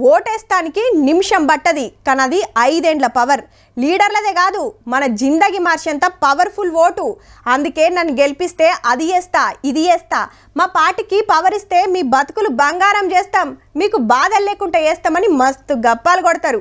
ఓటేస్తానికి నిమిషం పట్టది, కానీ అది 5 ఏండ్ల పవర్. లీడర్లదే కాదు, మన జిందగీ మార్చేంత పవర్ఫుల్ ఓటు. అందుకే నన్ను గెలిపిస్తే అది చేస్తా, ఇది చేస్తా, మా పార్టీకి పవర్ ఇస్తే మీ బతుకులు బంగారం చేస్తాం, మీకు బాధలు లేకుండా చేస్తామని మస్తు గప్పాలు కొడతారు.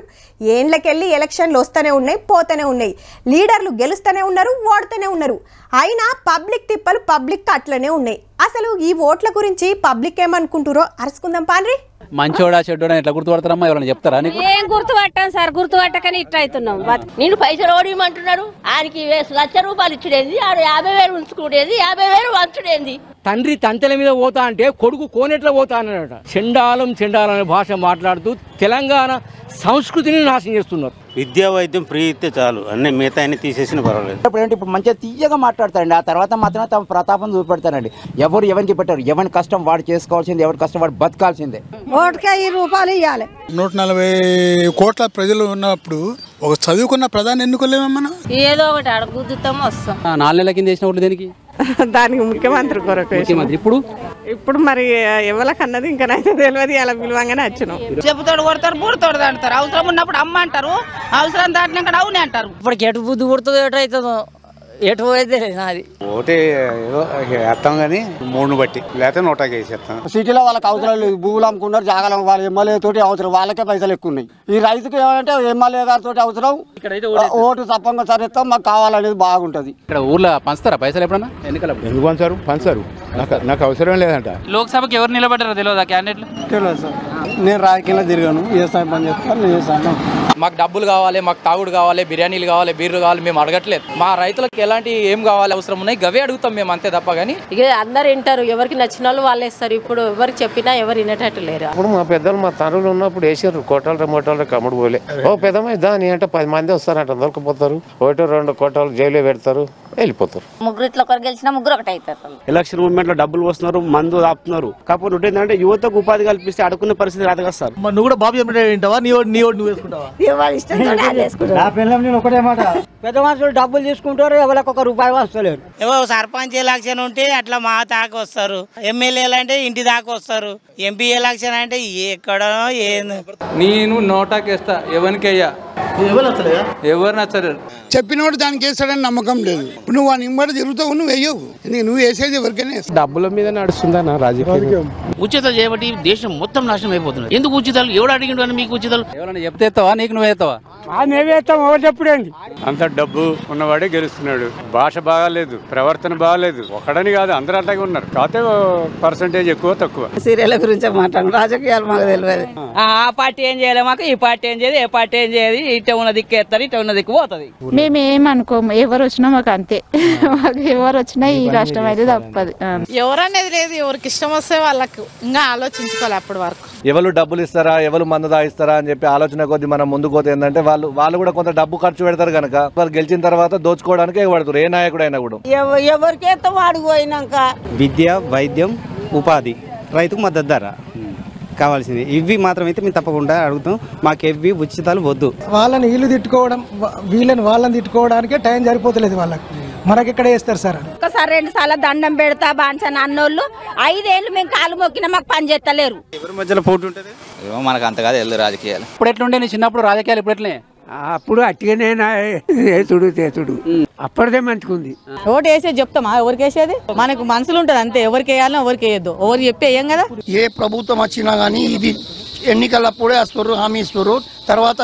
ఏండ్లకెళ్ళి ఎలక్షన్లు వస్తూనే ఉన్నాయి, పోతూనే ఉన్నాయి. లీడర్లు గెలుస్తూనే ఉన్నారు, ఓడుతూనే ఉన్నారు. అయినా పబ్లిక్ తిప్పలు పబ్లిక్ అట్లనే ఉన్నాయి. అసలు ఈ ఓట్ల గురించి పబ్లిక్ ఏమనుకుంటారో అరుచుకుందాం పాండ్రి. మంచోడా చెడ్డోడా ఎట్లా గుర్తుపడతారమ్మా? ఎవరైనా చెప్తారా? ఏం గుర్తుపట్టాను సార్, గుర్తుపట్టకని ఇట్లా అవుతున్నాం. నేను పైసలు ఓడిమంటున్నాడు, ఆయనకి 1,00,000 రూపాయలు ఇచ్చుడేంది, ఆడు 50,000 ఉంచుకునేది, 50,000 వంచుడేంది. తండ్రి తంతెల మీద పోతా అంటే కొడుకు కోనేట్లో పోతా అన్నాడట. చెండాలం చెండాలం అనే భాష మాట్లాడుతూ తెలంగాణ సంస్కృతిని నాశనం చేస్తున్నారు. విద్యా వైద్యం ఫ్రీ ఇస్తే చాలు, అన్ని మిగతా అన్ని తీసేసిన పర్వాలేదు. ఇప్పుడు మంచిగా తీయగా మాట్లాడతారండి, ఆ తర్వాత మాత్రం తమ ప్రతాపం చూపెడతారండి. ఎవరికి పెట్టారు, ఎవరి కష్టం వాడు చేసుకోవాల్సిందే, ఎవరి కష్టం వాడు బతకాల్సిందే. ఓటుకే 2 రూపాయలు ఇవ్వాలి. 140 కోట్ల ప్రజలు ఉన్నప్పుడు ఒక చదువుకున్న ప్రధాని ఎన్నుకోలేమా మనం? ఏదో ఒకటి అడుగుతాం వస్తాం. 4 నెలల కింద చేసిన ఓట్లు దేనికి? దానికి ముఖ్యమంత్రి కొరకు. ముఖ్యమంత్రి ఇప్పుడు మరి ఎవరికన్నది ఇంకా నైతే తెలియదు, అలా పిలవంగానే వచ్చినాం. చెప్పుతోడు కొడతారు, బూడతోడు అంటారు. అవసరం ఉన్నప్పుడు అమ్మ అంటారు, అవసరం దాటినాక అవునే అంటారు. ఇప్పటికి ఎటు బుద్ధి పుడుతుందో ఎటు అవుతుందో ఎటు అయితే నాది ఓటే ఏదో వేస్తాం కానీ 3ను బట్టి, లేకపోతే 100కి వేసేస్తాం. సిటీలో వాళ్ళకి అవసరం లేదు, భూములు అమ్ముకున్నారు, జాగాలం వాళ్ళ ఎమ్మెల్యే తోటి అవసరం, వాళ్ళకే పైసలు ఎక్కువ ఉన్నాయి. ఈ రైతుకి ఏమంటే ఎమ్మెల్యే గారితో అవసరం, ఓటు తప్పంగా సరిస్తాం, మాకు కావాలనేది బాగుంటది. ఇక్కడ ఊర్లో పంచుతారా పైసలు ఎప్పుడన్నా? ఎందుకు పంచారు? నాకు అవసరం లేదంట. లోక్సభకి ఎవరు నిలబడ్డారో తెలియదా క్యాండిడేట్లు? తెలియదు సార్, నేను రాజకీయంలో తిరిగాను, వ్యవసాయం పని చేస్తాను, వ్యవసాయం. మాకు డబ్బులు కావాలి, మాకు తాగుడు కావాలి, బిర్యానీలు కావాలి, బీర్లు కావాలి, మేము అడగట్లేదు. మా రైతులకు ఎలాంటి ఏం కావాలి అవసరం ఉన్నాయి గవే అడుగుతాం మేము, అంతే తప్ప. కానీ ఇక అందరు వింటారు, ఎవరికి నచ్చిన వాళ్ళు వాళ్ళు వేస్తారు. ఇప్పుడు ఎవరికి చెప్పినా ఎవరు వినేటట్టు లేరు. ఇప్పుడు మా పెద్దలు మా తండ్రులు ఉన్నప్పుడు వేసారు, కోటాలు మోటాలు కమ్ముడు పోలే. ఓ పెద్దమ్మాయి దాని అంటే 10 మంది వస్తారంట, దొరకపోతారు, 1-2 కోటాలు జైలు పెడతారు, వెళ్ళిపోతారు. ముగ్గురిట్లో ఒకరు గెలిచినా ముగ్గురు ఒకటి అవుతారు. ఎలక్షన్ మూవ్మెంట్ లో డబ్బులు వస్తున్నారు, మందు ఆపుతున్నారు. కాకపోతే ఏంటంటే యువతకు ఉపాధి కల్పిస్తే అడుకునే పరిస్థితి రాదు కదా సార్. నువ్వు కూడా బాబు చెప్పినట్టు నీ ఓటు నువ్వు వేసుకుంటావా? ఒకటే మాట, పెద్ద మనుషులు డబ్బులు తీసుకుంటారు, ఎవరికి 1 రూపాయి వస్తలేరు. ఏవో సర్పంచ్ ఎలక్షన్ ఉంటే అట్లా మా దాకా వస్తారు, ఎమ్మెల్యేలు అంటే ఇంటి దాకా వస్తారు, ఎంపీ ఎలక్షన్ అంటే ఎక్కడో ఏంది. నేను నోటాకేస్తా, ఎవరికయ్యా ఎవరు నచ్చరు. చెప్పినోడు దానికి వేస్తాడని నమ్మకం లేదు. నువ్వు ఆ నిమ్మడి తిరుగుతావు, నువ్వు వేయవు, నువ్వు వేసేది ఎవరికైనా. డబ్బుల మీద నడుస్తుందా రాజకీయం? ఉచితాలు చేయబట్టి దేశం మొత్తం నాశనం అయిపోతుంది. ఎందుకు ఉచితాలు? ఎవడు అడిగిండు అని మీకు ఉచితాలు? ఎవరైనా చెప్తే ఎత్తావా? నీకు నువ్వు ఎత్తావా? చెప్పుడేంది అంత డబ్బు ఉన్నవాడే గెలుస్తున్నాడు. భాష బాగాలేదు, ప్రవర్తన బాగాలేదు. ఒకడని కాదు, అందరూ అట్లాగే ఉన్నారు. కాకపోతే పర్సంటేజ్ ఎక్కువ తక్కువ. సీరియల్ గురించి మాట్లాడు, రాజకీయాలు మాకు తెలియదు. ఆ పార్టీ ఏం చేయాలి, మాకు ఈ పార్టీ ఏం చేయదు, ఏ పార్టీ ఏం చేయదు, ఇట్ట ఉన్న దిక్కు ఎత్తారు, ఇట్ట ఉన్న దిక్కు పోతుంది. మేము ఏమనుకోము, ఎవరు వచ్చినా మాకు అంతే. మాకు ఎవరు వచ్చినా ఈ కష్టం అయితే తప్పదు. ఎవరనేది లేదు, ఎవరికి ఇష్టం వస్తే వాళ్ళకు ఇంకా ఆలోచించుకోవాలి. అప్పటి వరకు ఎవరు డబ్బులు ఇస్తారా, ఎవరు మందు దాయిస్తారా అని చెప్పి ఆలోచన కొద్ది మనం ముందుకు పోతే ఏంటంటే వాళ్ళు కూడా కొంత డబ్బు ఖర్చు పెడతారు కనుక వాళ్ళు గెలిచిన తర్వాత దోచుకోవడానికి ఎగబడతారు, ఏ నాయకుడు అయినా కూడా. ఎవరికి వాడు పోయినాక విద్య, వైద్యం, ఉపాధి, రైతుకు మద్దతు ధర కావాల్సింది. ఇవి మాత్రం అయితే మేము తప్పకుండా అడుగుతాం. మాకు ఇవి ఉచితాలు వద్దు. వాళ్ళని వీళ్ళు తిట్టుకోవడం, వాళ్ళని తిట్టుకోవడానికే టైం సరిపోతలేదు వాళ్ళకి. మనకి ఇక్కడ వేస్తారు సార్. ఒకసారి 2 సార్లు దండం పెడతా బాన్సన్ అన్నోళ్ళు 5 ఏళ్ళు మేము కాలు మొక్కినా మాకు పని చేస్తలేరు. ఎవరి మధ్యలో పోటీ ఉంటుంది? మనకు అంతగా తెలియదు రాజకీయాలు. ఇప్పుడు ఎట్లుండే నీ చిన్నప్పుడు రాజకీయాలు, ఇప్పుడు ఎట్లే? అప్పుడు అట్టిగానే తేతుడు అప్పటిదే మంచుకుంది. ఓటు వేసేది చెప్తామా? ఎవరికి వేసేది మనకు మనసులు ఉంటుంది అంతే. ఎవరికి వేయాలో ఎవరికి వేయద్దు, ఎవరు చెప్పి వేయం కదా. ఏ ప్రభుత్వం వచ్చినా గానీ ఇది ఎన్నికలప్పుడే వస్తారు, హామీ ఇస్తారు, తర్వాత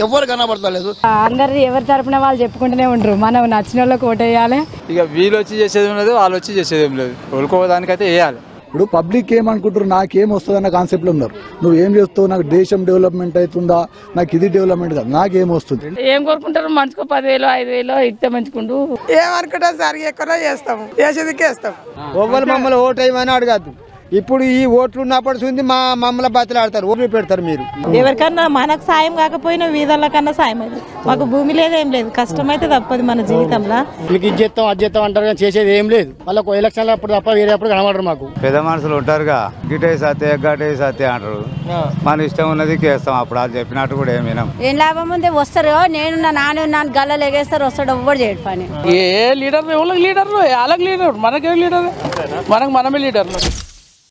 ఎవరు కనబడతలేదు. అందరు ఎవరి తరపున వాళ్ళు చెప్పుకుంటూనే ఉంటారు, మనం నచ్చిన వాళ్ళకి ఓటు వేయాలి. ఇక వీళ్ళు వచ్చి చేసేది ఏం లేదు, వాళ్ళు వచ్చి చేసేది ఏం లేదు, కోలుకోవడానికైతే వేయాలి. ఇప్పుడు పబ్లిక్ ఏమనుకుంటారు, నాకేం వస్తుంది అన్న కాన్సెప్ట్ లో ఉన్నారు. నువ్వు ఏం చేస్తావు, నాకు దేశం డెవలప్మెంట్ అవుతుందా, నాకు ఇది డెవలప్మెంట్ కాదు, నాకేం వస్తుంది. ఏం కోరుకుంటారు? మంచుకో 10,000 5,000 ఇస్తే మంచుకుంటూ ఏమనుకుంటా సార్, ఎక్కడో చేస్తాము, చేసేదికే వేస్తాం. ఒవ్వరు మమ్మల్ని ఓటు వేయమని అడగద్దు. ఇప్పుడు ఈ ఓట్లు ఉన్నప్పటి నుంచి మమ్మల్ని బతిలాడతారు, ఓట్లు పెడతారు. మీరు ఎవరికన్నా మనకు సాయం కాకపోయినా వీధుల కన్నా సాయం అయితే మాకు భూమి లేదేం లేదు, కష్టమైతే తప్పదు మన జీవితంలో. మీకు ఇది చేస్తాం అది చేస్తాం అంటారు కానీ చేసేది ఏం లేదు. వాళ్ళకు ఎలక్షన్లు అప్పుడు తప్ప వేరే అప్పుడు కనబడరు. మాకు పెద్ద మనుషులు ఉంటారుగా, గిటే సత్తే గటే సత్తే అంటారు. మన ఇష్టం ఉన్నది చేస్తాం. అప్పుడు వాళ్ళు చెప్పినట్టు కూడా ఏం వినం. ఏం లాభం ఉంది? వస్తారు, నేను నాన్న గల్లలు ఎగేస్తారు, వస్తాడు, ఎవ్వడు చేయడు పని. ఏ లీడర్ ఎవరికి లీడర్, వాళ్ళకి లీడర్, మనకే లీడర్, మనమే లీడర్.